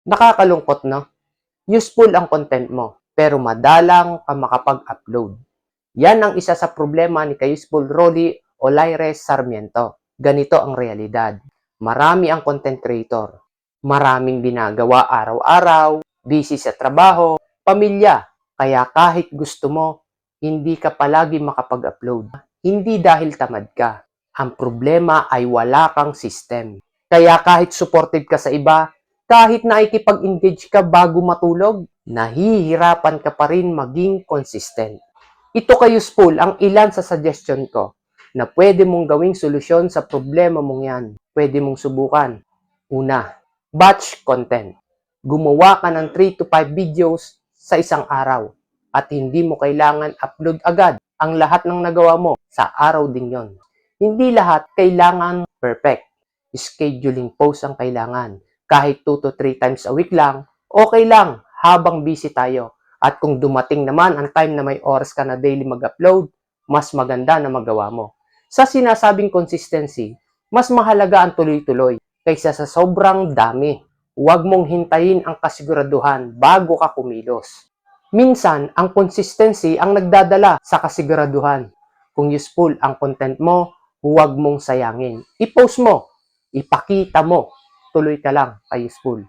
Nakakalungkot, no? Useful ang content mo, pero madalang ka makapag-upload. Yan ang isa sa problema ni Kayuseful Rolly Olaires Sarmiento. Ganito ang realidad. Marami ang content creator. Maraming ginagawa araw-araw, busy sa trabaho, pamilya. Kaya kahit gusto mo, hindi ka palagi makapag-upload. Hindi dahil tamad ka. Ang problema ay wala kang system. Kaya kahit supportive ka sa iba, kahit nakikipag-engage ka bago matulog, nahihirapan ka pa rin maging consistent. Ito ka-useful ang ilan sa suggestion ko na pwede mong gawing solusyon sa problema mong yan. Pwede mong subukan. Una, batch content. Gumawa ka ng 3 to 5 videos sa isang araw at hindi mo kailangan upload agad ang lahat ng nagawa mo sa araw din yon. Hindi lahat kailangan perfect. Scheduling post ang kailangan. Kahit 2 to 3 times a week lang, okay lang habang busy tayo. At kung dumating naman ang time na may oras ka na daily mag-upload, mas maganda na magawa mo. Sa sinasabing consistency, mas mahalaga ang tuloy-tuloy kaysa sa sobrang dami. Huwag mong hintayin ang kasiguraduhan bago ka kumilos. Minsan, ang consistency ang nagdadala sa kasiguraduhan. Kung useful ang content mo, huwag mong sayangin. I-post mo, ipakita mo, tuloy ka lang kay useful.